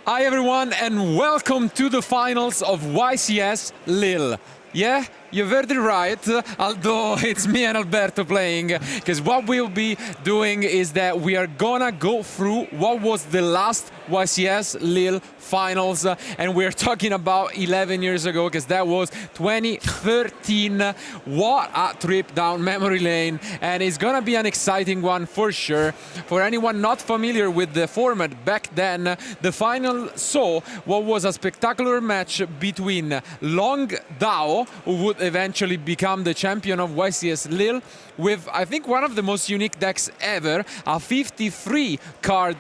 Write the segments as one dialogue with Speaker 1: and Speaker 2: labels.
Speaker 1: Hi everyone and welcome to the finals of YCS Lille. Yeah, you heard it right, although it's me and Alberto playing, because what we'll be doing is that we are gonna go through what was the last YCS Lille finals, and we're talking about 11 years ago, because that was 2013. What a trip down memory lane, and it's gonna be an exciting one for sure. For anyone not familiar with the format back then, the final saw what was a spectacular match between Long Dao, who would eventually become the champion of YCS Lille, with I think one of the most unique decks ever, a 53 card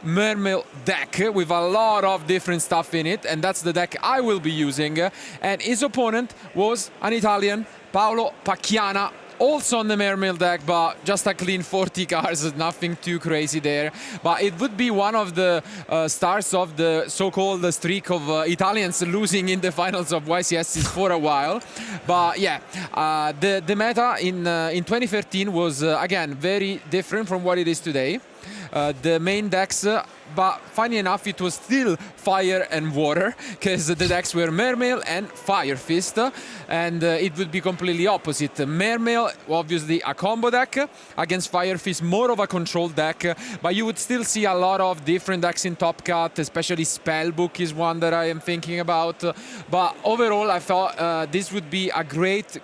Speaker 1: Mermail deck with a lot of different stuff in it, and that's the deck I will be using. And his opponent was an Italian, Paolo Pacchiana, also on the Mermail deck, but just a clean 40 cards, nothing too crazy there. But it would be one of the stars of the so-called streak of Italians losing in the finals of YCS for a while. But yeah, the meta in 2013 was, again, very different from what it is today. The main decks, but funny enough, it was still fire and water, because the decks were Mermail and Fire Fist, and it would be completely opposite. Mermail, obviously a combo deck, against Fire Fist, more of a control deck, but you would still see a lot of different decks in Top Cut, especially Spellbook is one that I am thinking about. But overall, I thought this would be a great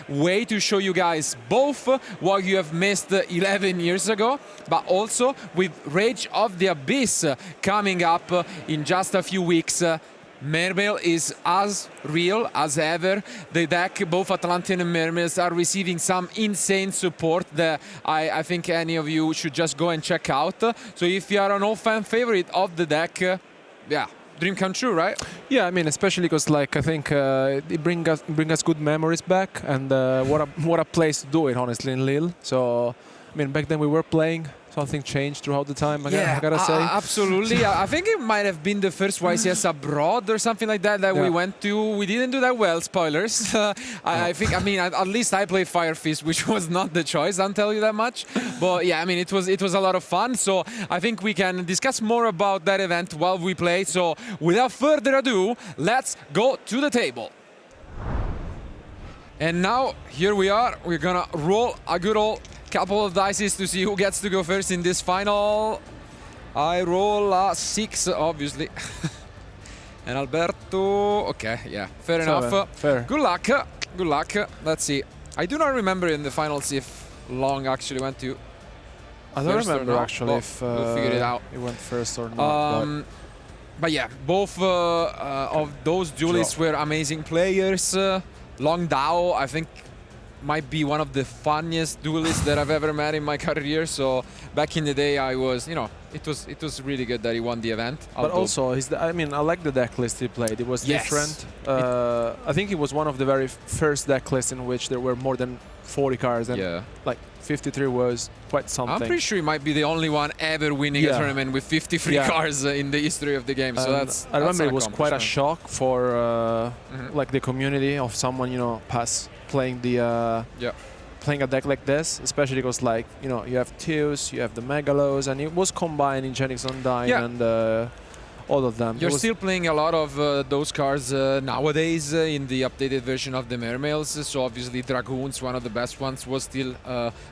Speaker 1: way to show you guys both what you have missed 11 years ago, but also with Rage of the Abyss coming up in just a few weeks. Mermail is as real as ever. The deck, both Atlantean and Mermails, are receiving some insane support that I think any of you should just go and check out. So if you are an old fan favorite of the deck, yeah, dream come true, right?
Speaker 2: Yeah, I mean, especially because like I think it bring us good memories back, and what a place to do it, honestly, in Lille. So I mean, back then we were playing. Something changed throughout the time, I gotta say.
Speaker 1: Absolutely. I think it might have been the first YCS abroad or something like that we went to. We didn't do that well, spoilers. I think, I mean, at least I played Fire Fist, which was not the choice, I'll tell you that much. But yeah, I mean, it was a lot of fun. So I think we can discuss more about that event while we play. So without further ado, let's go to the table. And now, here we are. We're gonna roll a good old couple of dices to see who gets to go first in this final. I roll a 6, obviously. And Alberto, okay, yeah, fair enough.
Speaker 2: Fair.
Speaker 1: Good luck, good luck. Let's see. I do not remember in the finals if Long actually went to
Speaker 2: I don't remember actually if
Speaker 1: we'll figure it out.
Speaker 2: It went first or not.
Speaker 1: But yeah, both of those duelists were amazing players. Long Dao, I think, might be one of the funniest duelists that I've ever met in my career. So back in the day, I was, you know, it was really good that he won the event.
Speaker 2: But also, I mean, I like the deck list he played. It was different. I think it was one of the very first deck lists in which there were more than 40 cards, and like 53 was quite something.
Speaker 1: I'm pretty sure he might be the only one ever winning a tournament with 53 cards in the history of the game. So
Speaker 2: I remember it was quite a shock for like the community of someone, you know, playing the playing a deck like this, especially because, like, you know, you have Teus, you have the Megalos, and it was combining Genix Undyne and all of them.
Speaker 1: You're still playing a lot of those cards nowadays in the updated version of the Mermails. So obviously Dragoons, one of the best ones, was still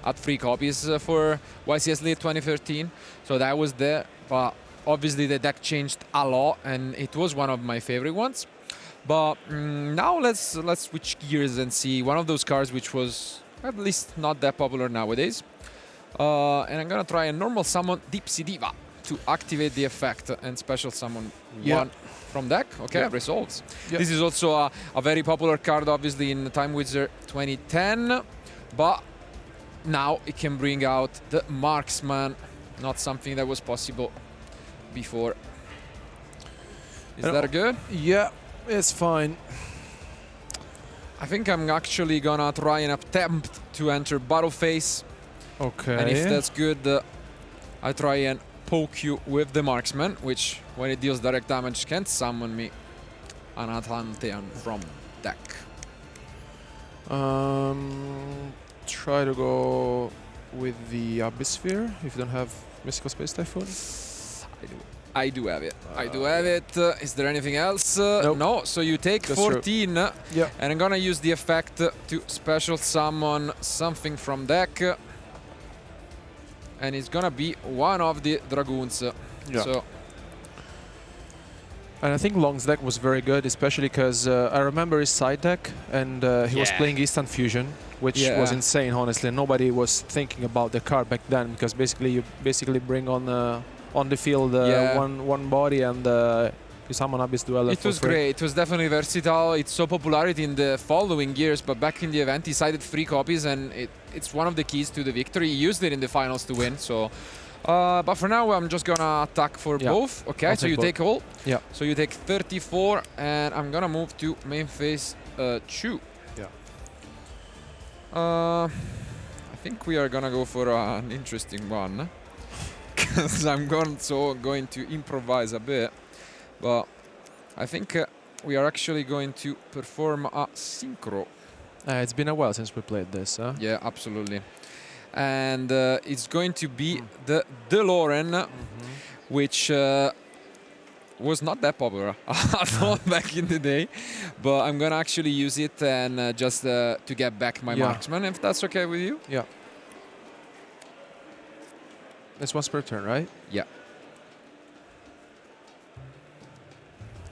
Speaker 1: at free copies for YCS Lille 2013. So that was there, but obviously the deck changed a lot, and it was one of my favorite ones. But now let's switch gears and see one of those cards which was at least not that popular nowadays. And I'm gonna try a normal summon Deep Sea Diva to activate the effect and special summon one from deck. Okay, results. This is also a very popular card, obviously, in Time Wizard 2010. But now it can bring out the Marksman, not something that was possible before. Is that good?
Speaker 2: Yeah. It's fine.
Speaker 1: I think I'm actually gonna try and attempt to enter Battle Phase.
Speaker 2: Okay.
Speaker 1: And if that's good, I try and poke you with the Marksman, which, when it deals direct damage, can summon me an Atlantean from deck.
Speaker 2: Try to go with the Abyss Sphere if you don't have Mystical Space Typhoon.
Speaker 1: I do. I do have it. I do have it. Is there anything else?
Speaker 2: Nope.
Speaker 1: No. So you take
Speaker 2: Just
Speaker 1: 14.
Speaker 2: Yeah.
Speaker 1: And I'm gonna use the effect to special summon something from deck. And it's gonna be one of the Dragoons.
Speaker 2: Yeah.
Speaker 1: So.
Speaker 2: And I think Long's deck was very good, especially because I remember his side deck, and he was playing Instant Fusion, which was insane, honestly. Nobody was thinking about the card back then, because basically you bring on the field one body and you summon Abyss Dueler.
Speaker 1: It was great. It was definitely versatile. It saw popularity in the following years, but back in the event he sided 3 copies, and it's one of the keys to the victory. He used it in the finals to win. So. But for now, I'm just gonna attack for both. Okay, so you take all.
Speaker 2: Yeah.
Speaker 1: So you take 34, and I'm gonna move to main phase 2.
Speaker 2: Yeah.
Speaker 1: I think we are gonna go for an interesting one, because I'm going to improvise a bit. But I think we are actually going to perform a synchro.
Speaker 2: It's been a while since we played this, huh?
Speaker 1: Yeah, absolutely. And it's going to be the DeLorean, which was not that popular at all back in the day. But I'm going to actually use it and just to get back my marksman, if that's okay with you.
Speaker 2: Yeah. It's once per turn, right?
Speaker 1: Yeah.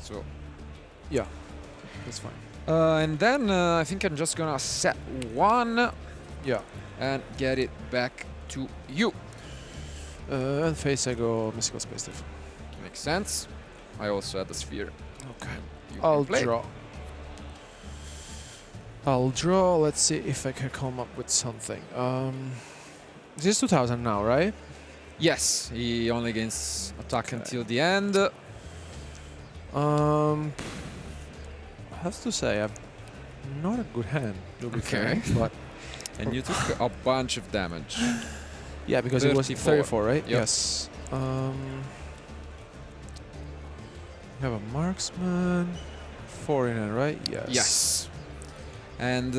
Speaker 1: So.
Speaker 2: Yeah, that's fine.
Speaker 1: And then I think I'm just going to set 1.
Speaker 2: Yeah.
Speaker 1: And get it back to you.
Speaker 2: And face I go Mystical Space Thief.
Speaker 1: Makes sense. I also had the sphere.
Speaker 2: Okay.
Speaker 1: You
Speaker 2: I'll
Speaker 1: can play.
Speaker 2: draw. I'll draw. Let's see if I can come up with something. This is 2000 now, right?
Speaker 1: Yes, he only gains attack until the end.
Speaker 2: I have to say, I'm not a good hand, to be fair, but.
Speaker 1: And you took a bunch of damage.
Speaker 2: Yeah, because it was 34, right?
Speaker 1: Yep.
Speaker 2: Yes. We have a marksman, foreigner, right? Yes.
Speaker 1: Yes. And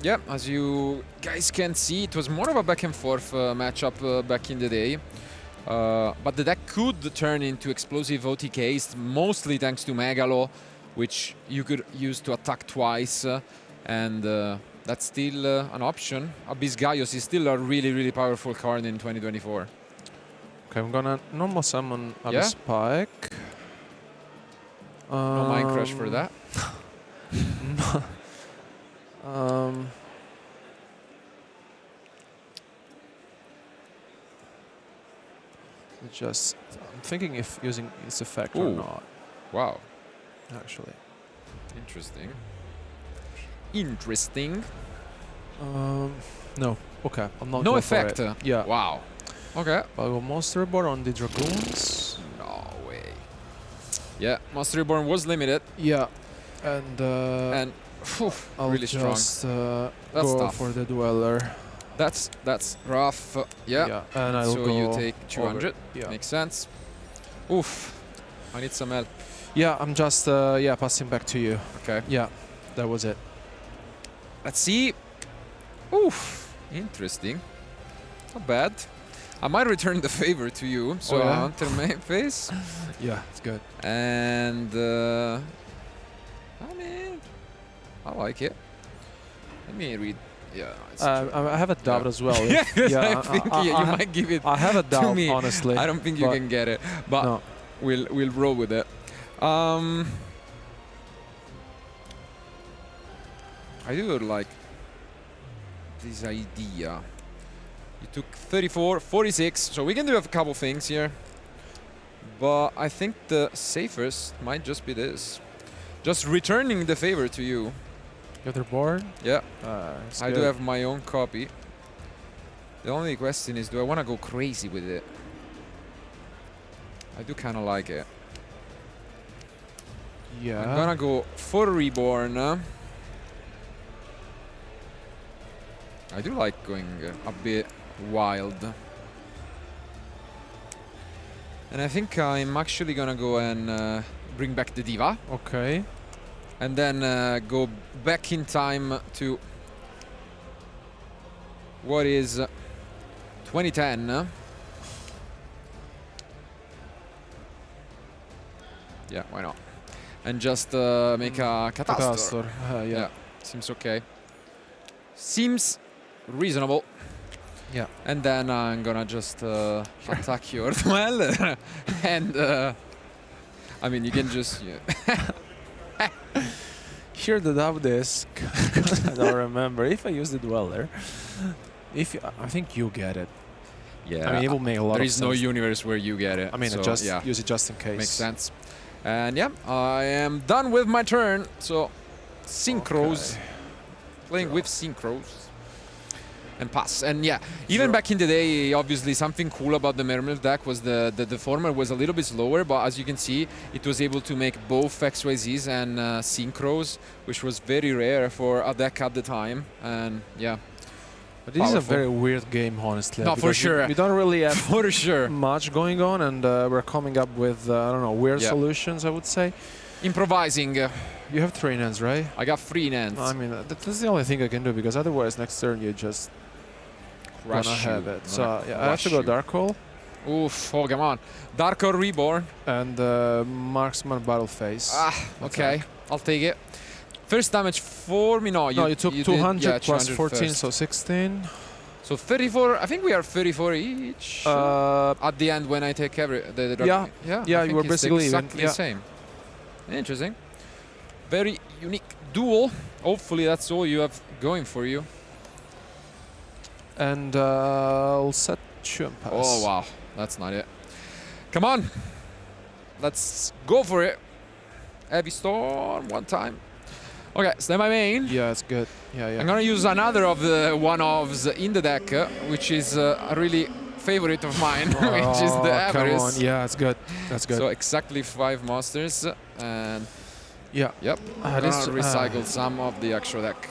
Speaker 1: yeah, as you guys can see, it was more of a back and forth matchup back in the day. But the deck could turn into explosive OTKs, mostly thanks to Megalo, which you could use to attack twice. And that's still an option. Abyss Gaius is still a really, really powerful card in 2024.
Speaker 2: Okay, I'm gonna normal summon Abyss Spike.
Speaker 1: No Mind Crush for that.
Speaker 2: Just, I'm thinking if using its effect or not.
Speaker 1: Wow.
Speaker 2: Actually.
Speaker 1: Interesting. Interesting.
Speaker 2: No. Okay, I'm not.
Speaker 1: No effect.
Speaker 2: Yeah.
Speaker 1: Wow. Okay.
Speaker 2: I'll go Monster Reborn on the Dragoons.
Speaker 1: No way. Yeah, Monster Reborn was limited.
Speaker 2: Yeah, and I'll
Speaker 1: really strong.
Speaker 2: Just
Speaker 1: That's
Speaker 2: go
Speaker 1: tough
Speaker 2: for the Dweller.
Speaker 1: That's rough. Yeah.
Speaker 2: And I'll
Speaker 1: so
Speaker 2: go
Speaker 1: you take 200.
Speaker 2: Yeah.
Speaker 1: Makes sense. Oof. I need some help.
Speaker 2: Yeah, I'm just passing back to you.
Speaker 1: Okay.
Speaker 2: Yeah, that was it.
Speaker 1: Let's see. Oof. Interesting. Not bad. I might return the favor to you. So enter main phase.
Speaker 2: Yeah, it's good.
Speaker 1: And I mean, I like it. Let me read. Yeah.
Speaker 2: I have a doubt as well.
Speaker 1: Yeah,
Speaker 2: yeah,
Speaker 1: I think you might give it.
Speaker 2: I have a doubt,
Speaker 1: to me.
Speaker 2: honestly.
Speaker 1: I don't think you can get it, but
Speaker 2: no.
Speaker 1: we'll roll with it. I do like this idea. You took 34, 46, so we can do a couple things here. But I think the safest might just be this. Just returning the favor to you.
Speaker 2: You have the board?
Speaker 1: Yeah. I
Speaker 2: good.
Speaker 1: do have my own copy. The only question is, do I want to go crazy with it? I do kind of like it.
Speaker 2: Yeah.
Speaker 1: I'm gonna go for Reborn. I do like going a bit wild. And I think I'm actually gonna go and bring back the Diva.
Speaker 2: Okay.
Speaker 1: And then go back in time to what is 2010. Yeah, why not? And just make a Catastor.
Speaker 2: Yeah.
Speaker 1: Seems okay. Seems reasonable.
Speaker 2: Yeah.
Speaker 1: And then I'm gonna just attack your Duel. And I mean, you can just...
Speaker 2: Here the doubt is, I don't remember, if I use the Dweller, I think you get it.
Speaker 1: Yeah.
Speaker 2: I mean, it will make a lot of sense.
Speaker 1: There is no universe where you get it.
Speaker 2: I mean,
Speaker 1: so,
Speaker 2: just
Speaker 1: yeah.
Speaker 2: use it just in case.
Speaker 1: Makes sense. And yeah, I am done with my turn. So, synchros.
Speaker 2: Okay.
Speaker 1: Playing with synchros. And pass. And yeah, even back in the day, obviously something cool about the Mermaid deck was the deformer was a little bit slower, but as you can see, it was able to make both XYZs and synchros, which was very rare for a deck at the time. And yeah.
Speaker 2: But this is a very weird game, honestly.
Speaker 1: No, for sure.
Speaker 2: We don't really have
Speaker 1: for sure
Speaker 2: much going on, and we're coming up with, I don't know, weird solutions, I would say.
Speaker 1: Improvising.
Speaker 2: You have 3 lands, right?
Speaker 1: I got 3 lands.
Speaker 2: I mean, that's the only thing I can do, because otherwise next turn you just gonna have it. So yeah, I have to go Dark Hole.
Speaker 1: Oof, oh come on. Dark Hole Reborn.
Speaker 2: And Marksman Battle Phase.
Speaker 1: Ah, okay. I'll take it. First damage for me. No,
Speaker 2: you took 200 plus
Speaker 1: 200
Speaker 2: 14,
Speaker 1: first.
Speaker 2: so 16.
Speaker 1: So 34, I think we are 34 each. At the end when I take every...
Speaker 2: Yeah, you were basically
Speaker 1: exactly the same. Interesting. Very unique duel. Hopefully that's all you have going for you.
Speaker 2: And I'll set you and pass.
Speaker 1: Oh wow, that's not it. Come on, let's go for it. Heavy Storm one time. Okay, stand by main.
Speaker 2: Yeah, it's good. Yeah.
Speaker 1: I'm gonna use another of the one-offs in the deck, which is a really favorite of mine, which is the Avarice.
Speaker 2: Come on. Yeah, it's good. That's good.
Speaker 1: So exactly 5 monsters, and
Speaker 2: yeah.
Speaker 1: Yep. I'm gonna recycle some of the extra deck.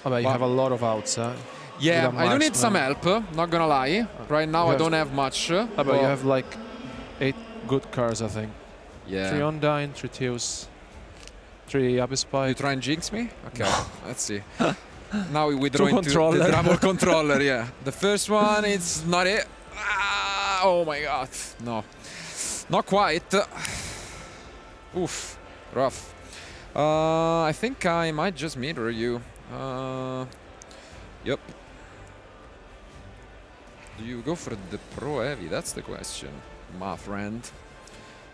Speaker 2: Oh, but you have a lot of outs, huh?
Speaker 1: Yeah, I do need some help, not gonna lie. Right now I don't have much.
Speaker 2: But you have like 8 good cards, I think.
Speaker 1: Yeah.
Speaker 2: 3 Undyne, 3 Teos, 3 Abyss Spike.
Speaker 1: You try and jinx me? Okay, let's see. Now we withdraw into
Speaker 2: controller.
Speaker 1: the double controller, yeah. The first one, it's not it. Ah, oh my god, no. Not quite. Oof, rough. I think I might just mirror you. Yep. Do you go for the Pro Heavy? That's the question, my friend.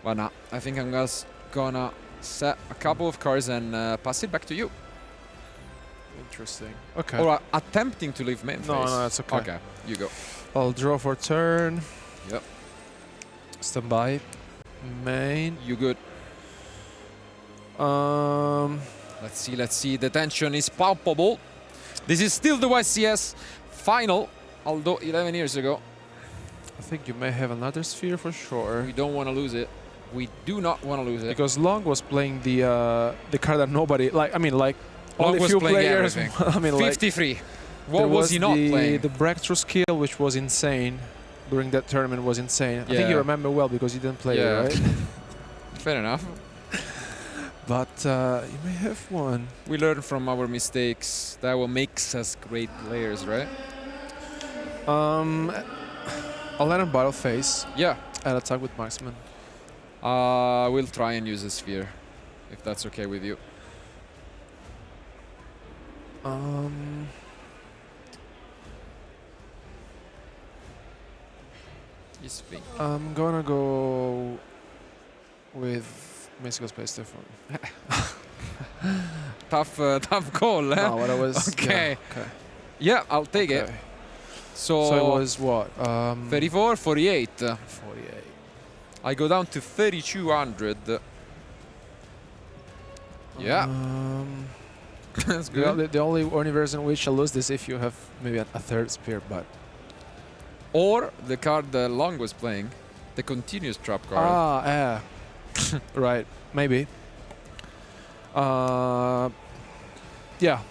Speaker 1: Well, nah, I think I'm just gonna set a couple of cards and pass it back to you.
Speaker 2: Interesting. Okay.
Speaker 1: Or attempting to leave main phase.
Speaker 2: No, that's okay.
Speaker 1: Okay, you go.
Speaker 2: I'll draw for turn.
Speaker 1: Yep.
Speaker 2: Stand by. Main.
Speaker 1: You good. Let's see. The tension is palpable. This is still the YCS final, although 11 years ago.
Speaker 2: I think you may have another sphere for sure.
Speaker 1: We don't want to lose it. We do not want to lose it.
Speaker 2: Because Long was playing the card that nobody like. I mean, like
Speaker 1: Long
Speaker 2: only
Speaker 1: was
Speaker 2: few
Speaker 1: playing
Speaker 2: players.
Speaker 1: everything.
Speaker 2: I mean,
Speaker 1: 53.
Speaker 2: Like,
Speaker 1: what was he not playing?
Speaker 2: The breakthrough skill, which was insane during that tournament, was insane. I think you remember well because you didn't play it, right?
Speaker 1: Fair enough.
Speaker 2: But you may have one.
Speaker 1: We learn from our mistakes. That what makes us great players, right?
Speaker 2: I'll let him battle phase.
Speaker 1: Yeah.
Speaker 2: And attack with marksman.
Speaker 1: We'll try and use a sphere, if that's okay with you.
Speaker 2: I'm gonna go with Mystical Space Typhoon.
Speaker 1: tough call, eh?
Speaker 2: No, what I was...
Speaker 1: Okay.
Speaker 2: Okay.
Speaker 1: Yeah, I'll take it.
Speaker 2: So it was what?
Speaker 1: 34, 48.
Speaker 2: 48.
Speaker 1: I go down to 3,200. Yeah. That's good.
Speaker 2: The only universe in which I lose this if you have maybe a third spear, but...
Speaker 1: Or the card that Long was playing, the continuous trap card.
Speaker 2: Ah, yeah. Right, maybe. Yeah,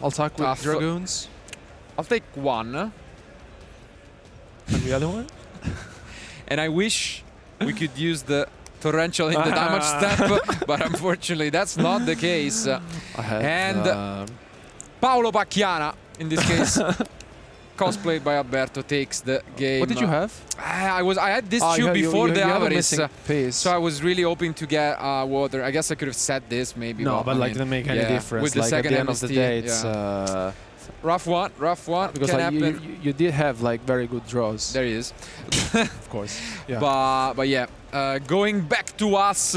Speaker 2: I'll attack with Dragoons.
Speaker 1: I'll take one.
Speaker 2: And the other one?
Speaker 1: And I wish we could use the torrential in the damage step, but unfortunately that's not the case.
Speaker 2: I have,
Speaker 1: and Paolo Pacchiana in this case. cosplayed by Alberto, takes the game.
Speaker 2: What did you have?
Speaker 1: I had this tube before the Avaris, so I was really hoping to get water. I guess I could have set this maybe.
Speaker 2: No, but like, didn't make any difference.
Speaker 1: With the
Speaker 2: like
Speaker 1: second
Speaker 2: at the end of the day, it's
Speaker 1: rough one.
Speaker 2: Because
Speaker 1: can
Speaker 2: like
Speaker 1: happen.
Speaker 2: you did have like very good draws.
Speaker 1: There he is.
Speaker 2: Of course. Yeah.
Speaker 1: But yeah, going back to us.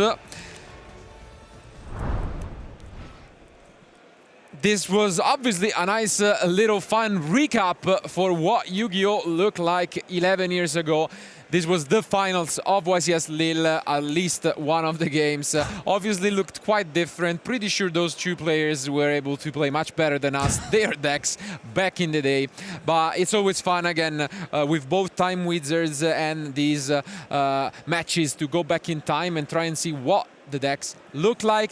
Speaker 1: This was obviously a nice little fun recap for what Yu-Gi-Oh! Looked like 11 years ago. This was the finals of YCS Lille, at least one of the games. Obviously looked quite different. Pretty sure those two players were able to play much better than us, their decks, back in the day. But it's always fun, again, with both Time Wizards and these matches to go back in time and try and see what the decks look like,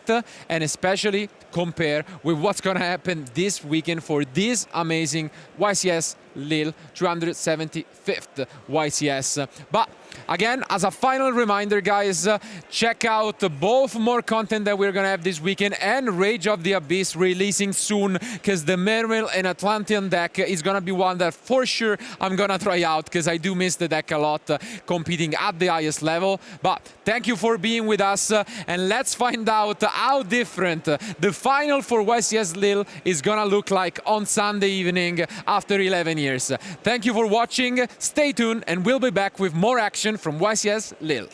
Speaker 1: and especially compare with what's going to happen this weekend for this amazing YCS Lille 375th YCS. But again, as a final reminder, guys, check out both more content that we're going to have this weekend and Rage of the Abyss releasing soon, because the Mermail and Atlantean deck is going to be one that for sure I'm going to try out, because I do miss the deck a lot competing at the highest level. But thank you for being with us, and let's find out how different the final for YCS Lille is going to look like on Sunday evening after 11 years. Thank you for watching, stay tuned, and we'll be back with more action from YCS Lille.